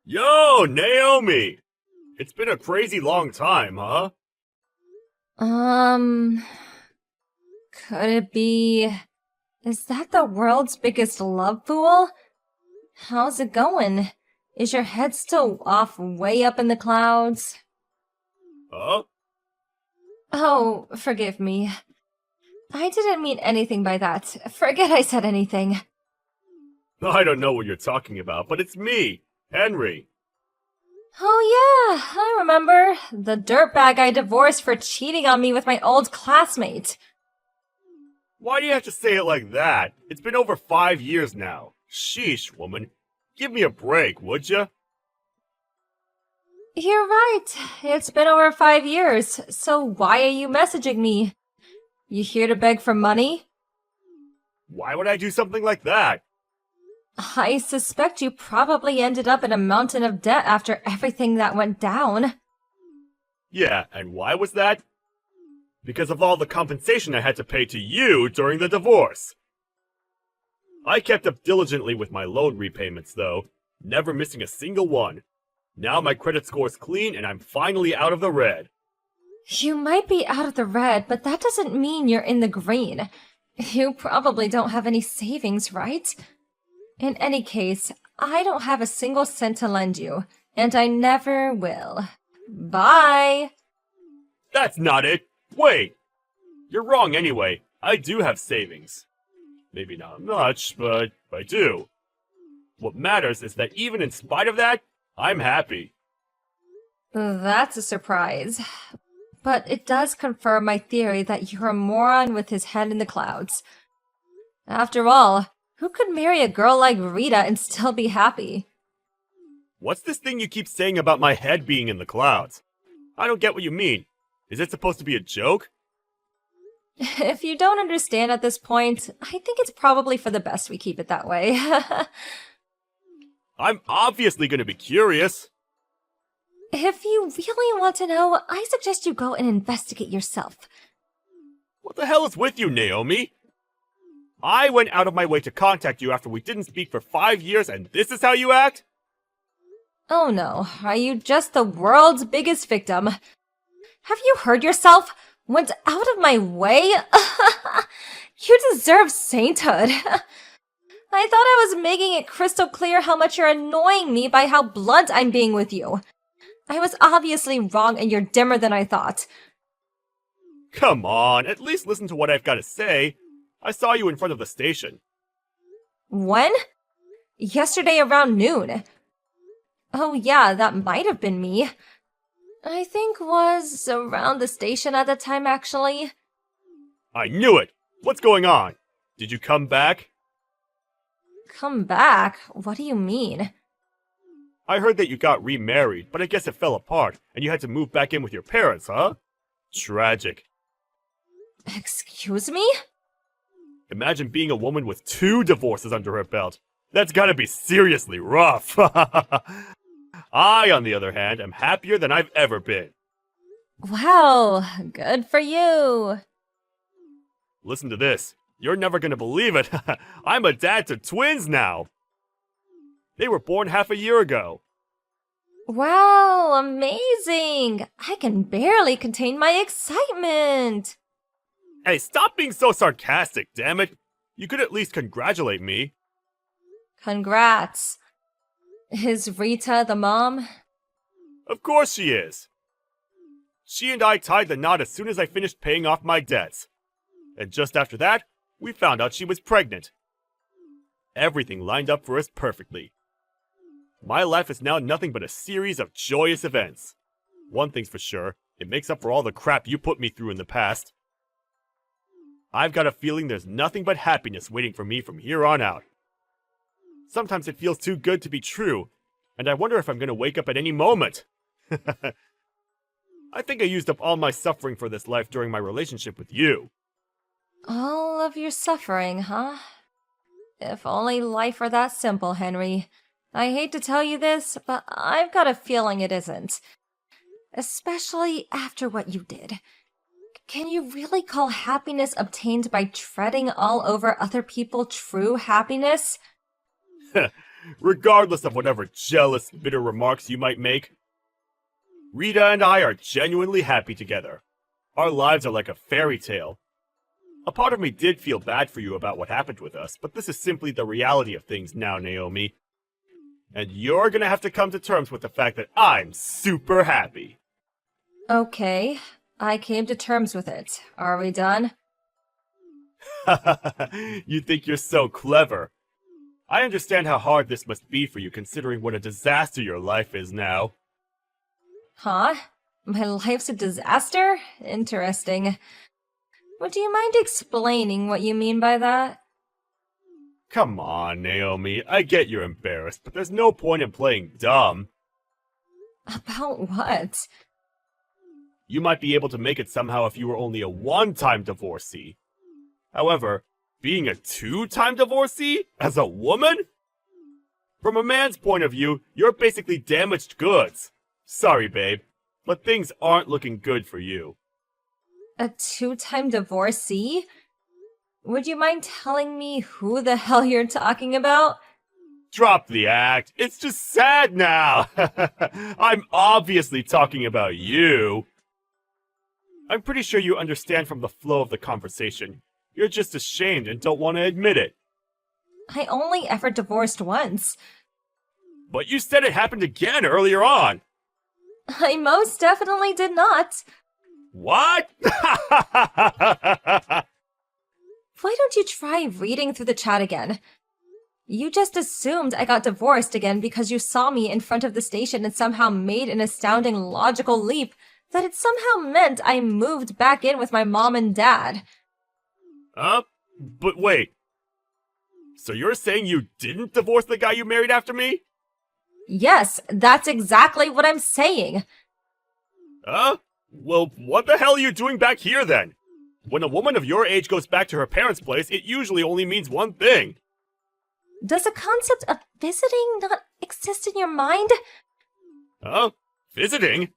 Yo, Naomi! It's been a crazy long time, huh? Um, could it be... Is that the world's biggest love fool? How's it going? Is your head still off way up in the clouds? Huh? Oh, forgive me. I didn't mean anything by that. Forget I said anything. I don't know what you're talking about, but it's me, Henry. Oh yeah, I remember. The dirtbag I divorced for cheating on me with my old classmate. Why do you have to say it like that? It's been over 5 years now. Sheesh, woman. Give me a break, would ya? You're right. It's been over 5 years, so why are you messaging me? You here to beg for money? Why would I do something like that? I suspect you probably ended up in a mountain of debt after everything that went down. Yeah, and why was that? Because of all the compensation I had to pay to you during the divorce. I kept up diligently with my loan repayments, though, never missing a single one. Now my credit score's clean and I'm finally out of the red. You might be out of the red, but that doesn't mean you're in the green. You probably don't have any savings, right? In any case, I don't have a single cent to lend you, and I never will. Bye! That's not it! Wait! You're wrong anyway. I do have savings. Maybe not much, but I do. What matters is that even in spite of that, I'm happy. That's a surprise. But it does confirm my theory that you're a moron with his head in the clouds. After all, who could marry a girl like Rita and still be happy? What's this thing you keep saying about my head being in the clouds? I don't get what you mean. Is it supposed to be a joke? If you don't understand at this point, I think it's probably for the best we keep it that way. I'm obviously gonna be curious. If you really want to know, I suggest you go and investigate yourself. What the hell is with you, Naomi? I went out of my way to contact you after we didn't speak for 5 years, and this is how you act? Oh no, are you just the world's biggest victim? Have you heard yourself? Went out of my way? You deserve sainthood. I thought I was making it crystal clear how much you're annoying me by how blunt I'm being with you. I was obviously wrong and you're dimmer than I thought. Come on, at least listen to what I've got to say. I saw you in front of the station. When? Yesterday around noon. Oh yeah, that might have been me. I think was around the station at the time, actually. I knew it! What's going on? Did you come back? Come back? What do you mean? I heard that you got remarried, but I guess it fell apart, and you had to move back in with your parents, huh? Tragic. Excuse me? Imagine being a woman with 2 divorces under her belt. That's gotta be seriously rough. I, on the other hand, am happier than I've ever been. Wow, good for you. Listen to this. You're never gonna believe it. I'm a dad to twins now. They were born half a year ago. Wow, amazing! I can barely contain my excitement. Hey, stop being so sarcastic, damn it. You could at least congratulate me. Congrats. Is Rita the mom? Of course she is. She and I tied the knot as soon as I finished paying off my debts. And just after that, we found out she was pregnant. Everything lined up for us perfectly. My life is now nothing but a series of joyous events. One thing's for sure, it makes up for all the crap you put me through in the past. I've got a feeling there's nothing but happiness waiting for me from here on out. Sometimes it feels too good to be true, and I wonder if I'm going to wake up at any moment. I think I used up all my suffering for this life during my relationship with you. All of your suffering, huh? If only life were that simple, Henry. I hate to tell you this, but I've got a feeling it isn't. Especially after what you did. Can you really call happiness obtained by treading all over other people true happiness? Regardless of whatever jealous, bitter remarks you might make, Rita and I are genuinely happy together. Our lives are like a fairy tale. A part of me did feel bad for you about what happened with us, but this is simply the reality of things now, Naomi. And you're gonna have to come to terms with the fact that I'm super happy. Okay, I came to terms with it. Are we done? You think you're so clever. I understand how hard this must be for you considering what a disaster your life is now. Huh? My life's a disaster? Interesting. Would you mind explaining what you mean by that? Come on, Naomi. I get you're embarrassed, but there's no point in playing dumb. About what? You might be able to make it somehow if you were only a one-time divorcee. However, being a two-time divorcee? As a woman? From a man's point of view, you're basically damaged goods. Sorry, babe, but things aren't looking good for you. A two-time divorcee? Would you mind telling me who the hell you're talking about? Drop the act. It's just sad now. I'm obviously talking about you. I'm pretty sure you understand from the flow of the conversation. You're just ashamed and don't want to admit it. I only ever divorced once. But you said it happened again earlier on. I most definitely did not. What? Why don't you try reading through the chat again? You just assumed I got divorced again because you saw me in front of the station and somehow made an astounding logical leap that it somehow meant I moved back in with my mom and dad. But wait. So you're saying you didn't divorce the guy you married after me? Yes, that's exactly what I'm saying. Well, what the hell are you doing back here then? When a woman of your age goes back to her parents' place, it usually only means one thing. Does the concept of visiting not exist in your mind? Visiting?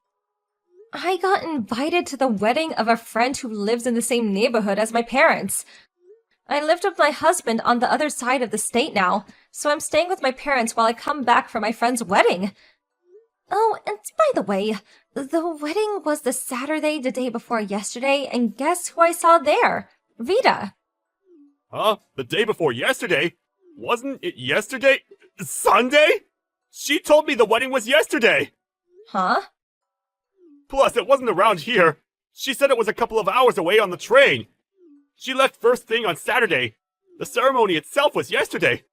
I got invited to the wedding of a friend who lives in the same neighborhood as my parents. I lived with my husband on the other side of the state now, so I'm staying with my parents while I come back for my friend's wedding. Oh, and by the way, the wedding was the Saturday the day before yesterday, and guess who I saw there? Rita. The day before yesterday? Wasn't it yesterday? Sunday? She told me the wedding was yesterday! Huh? Plus, it wasn't around here. She said it was a couple of hours away on the train. She left first thing on Saturday. The ceremony itself was yesterday.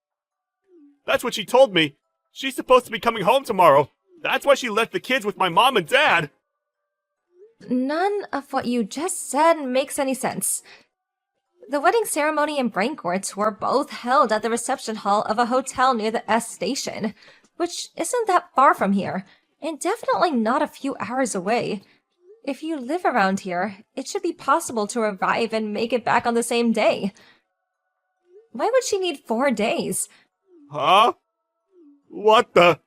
That's what she told me. She's supposed to be coming home tomorrow. That's why she left the kids with my mom and dad. None of what you just said makes any sense. The wedding ceremony and banquets were both held at the reception hall of a hotel near the S station, which isn't that far from here, and definitely not a few hours away. If you live around here, it should be possible to arrive and make it back on the same day. Why would she need 4 days? Huh? What the?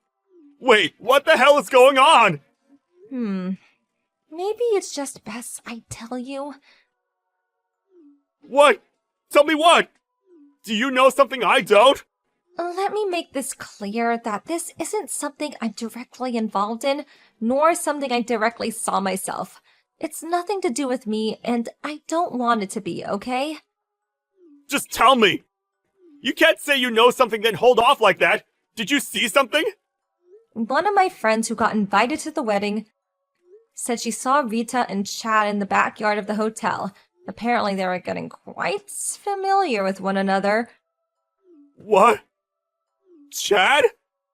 Wait, what the hell is going on? Maybe it's just best I tell you. What? Tell me what? Do you know something I don't? Let me make this clear that this isn't something I'm directly involved in, nor something I directly saw myself. It's nothing to do with me, and I don't want it to be, okay? Just tell me! You can't say you know something then hold off like that! Did you see something? One of my friends who got invited to the wedding said she saw Rita and Chad in the backyard of the hotel. Apparently they were getting quite familiar with one another. What? Chad?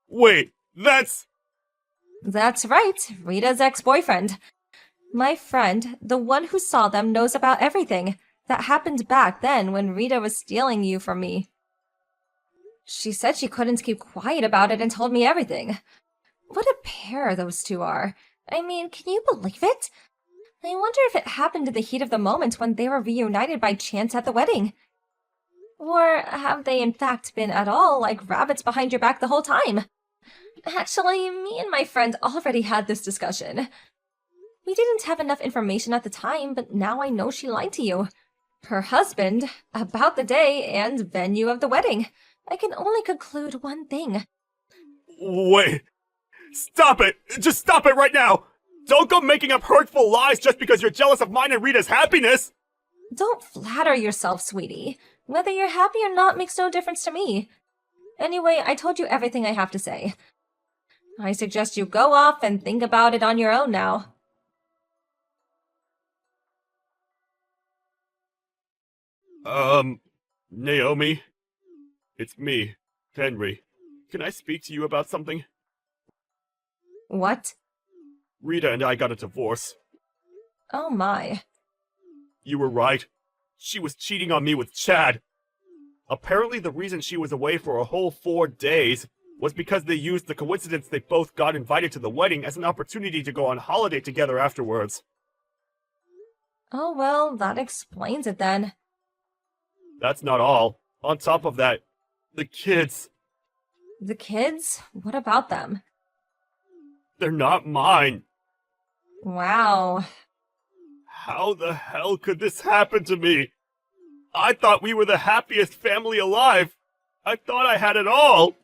Wait, that's right, Rita's ex-boyfriend. My friend, the one who saw them, knows about everything that happened back then when Rita was stealing you from me. She said she couldn't keep quiet about it and told me everything. What a pair those two are. I mean, can you believe it? I wonder if it happened in the heat of the moment when they were reunited by chance at the wedding. Or have they in fact been at all like rabbits behind your back the whole time? Actually, me and my friend already had this discussion. We didn't have enough information at the time, but now I know she lied to you. Her husband, about the day and venue of the wedding. I can only conclude one thing. Wait. Stop it! Just stop it right now! Don't go making up hurtful lies just because you're jealous of mine and Rita's happiness! Don't flatter yourself, sweetie. Whether you're happy or not makes no difference to me. Anyway, I told you everything I have to say. I suggest you go off and think about it on your own now. Naomi? It's me, Henry. Can I speak to you about something? What? Rita and I got a divorce. Oh my. You were right. She was cheating on me with Chad. Apparently the reason she was away for a whole 4 days was because they used the coincidence they both got invited to the wedding as an opportunity to go on holiday together afterwards. Oh well, that explains it then. That's not all. On top of that, the kids, The kids? What about them? they're not mine. Wow. How the hell could this happen to me? I thought we were the happiest family alive. I thought I had it all.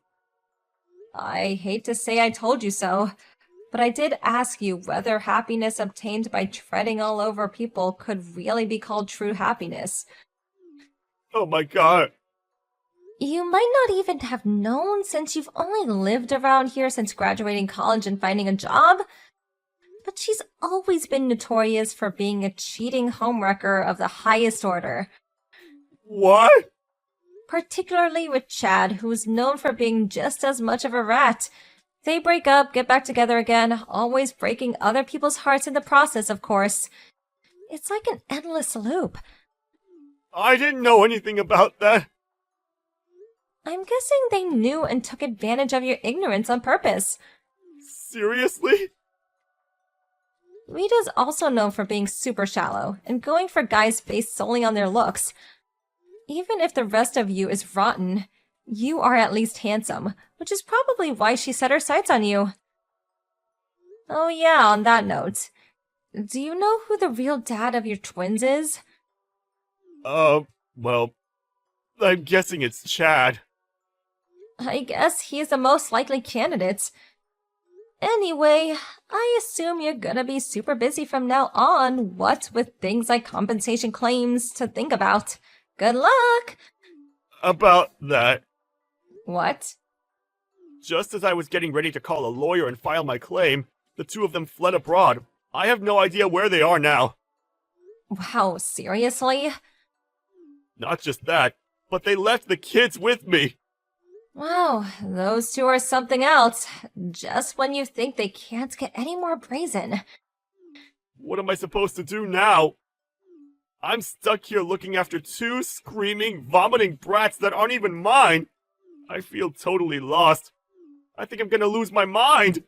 I hate to say I told you so, but I did ask you whether happiness obtained by treading all over people could really be called true happiness. Oh my god. You might not even have known since you've only lived around here since graduating college and finding a job. But she's always been notorious for being a cheating homewrecker of the highest order. What? Particularly with Chad, who's known for being just as much of a rat. They break up, get back together again, always breaking other people's hearts in the process, of course. It's like an endless loop. I didn't know anything about that. I'm guessing they knew and took advantage of your ignorance on purpose. Seriously? Rita's also known for being super shallow and going for guys based solely on their looks. Even if the rest of you is rotten, you are at least handsome, which is probably why she set her sights on you. Oh yeah, on that note, do you know who the real dad of your twins is? Well, I'm guessing it's Chad. I guess he's the most likely candidate. Anyway, I assume you're gonna be super busy from now on, what with things like compensation claims to think about. Good luck! About that, What? just as I was getting ready to call a lawyer and file my claim, the two of them fled abroad. I have no idea where they are now. Wow, seriously? Not just that, but they left the kids with me. Wow, those two are something else. Just when you think they can't get any more brazen. What am I supposed to do now? I'm stuck here looking after two screaming, vomiting brats that aren't even mine. I feel totally lost. I think I'm gonna lose my mind.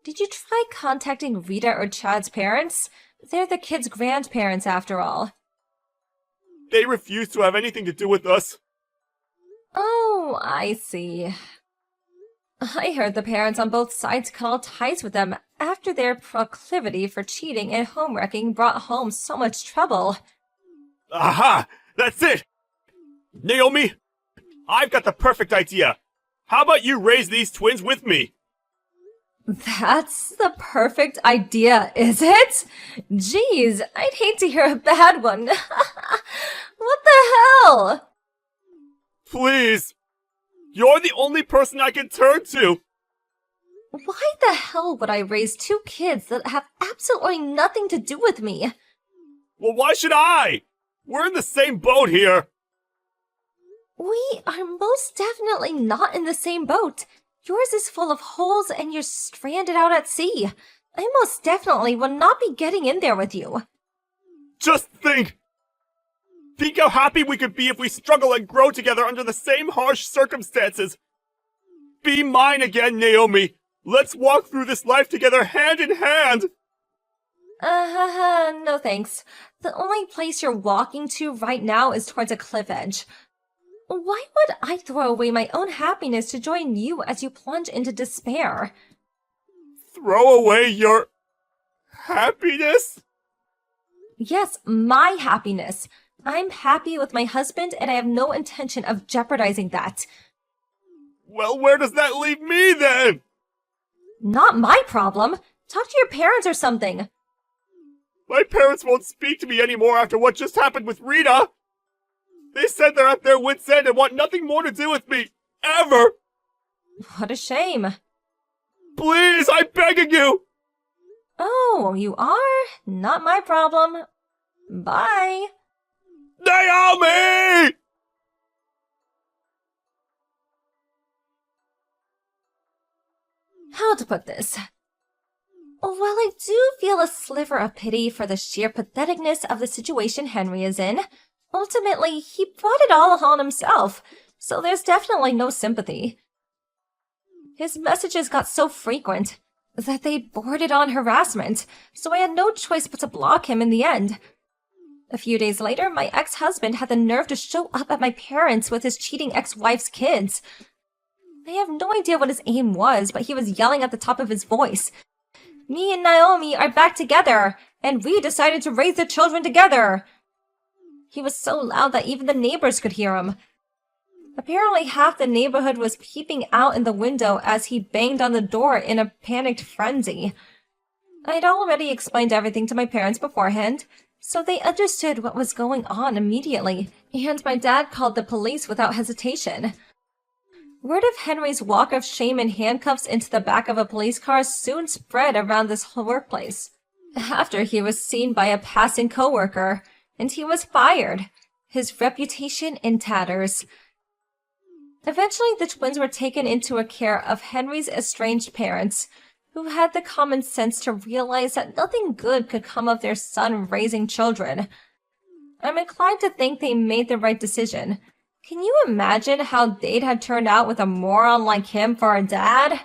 Did you try contacting Rita or Chad's parents? They're the kids' grandparents, after all. They refuse to have anything to do with us. Oh, I see. I heard the parents on both sides cut all ties with them after their proclivity for cheating and homewrecking brought home so much trouble. Aha! That's it! Naomi, I've got the perfect idea. How about you raise these twins with me? That's the perfect idea, is it? Jeez, I'd hate to hear a bad one. What the hell? Please! You're the only person I can turn to! Why the hell would I raise two kids that have absolutely nothing to do with me? Well, why should I? We're in the same boat here. We are most definitely not in the same boat. Yours is full of holes and you're stranded out at sea. I most definitely will not be getting in there with you. Just think! Think how happy we could be if we struggle and grow together under the same harsh circumstances. Be mine again, Naomi. Let's walk through this life together hand in hand. No thanks. The only place you're walking to right now is towards a cliff edge. Why would I throw away my own happiness to join you as you plunge into despair? Throw away your happiness? Yes, my happiness. I'm happy with my husband and I have no intention of jeopardizing that. Well, where does that leave me then? Not my problem. Talk to your parents or something. My parents won't speak to me anymore after what just happened with Rita. They said they're at their wits' end and want nothing more to do with me. Ever! What a shame. Please, I'm begging you! Oh, you are? Not my problem. Bye. Naomi! How to put this? While I do feel a sliver of pity for the sheer patheticness of the situation Henry is in, ultimately, he brought it all on himself, so there's definitely no sympathy. His messages got so frequent that they bordered on harassment, so I had no choice but to block him in the end. A few days later, my ex-husband had the nerve to show up at my parents' with his cheating ex-wife's kids. I have no idea what his aim was, but he was yelling at the top of his voice. Me and Naomi are back together, and we decided to raise the children together. He was so loud that even the neighbors could hear him. Apparently half the neighborhood was peeping out in the window as he banged on the door in a panicked frenzy. I'd already explained everything to my parents beforehand, so they understood what was going on immediately, and my dad called the police without hesitation. Word of Henry's walk of shame and handcuffs into the back of a police car soon spread around this whole workplace. After he was seen by a passing coworker, and he was fired, his reputation in tatters. Eventually, the twins were taken into a care of Henry's estranged parents, who had the common sense to realize that nothing good could come of their son raising children. I'm inclined to think they made the right decision. Can you imagine how they'd have turned out with a moron like him for a dad?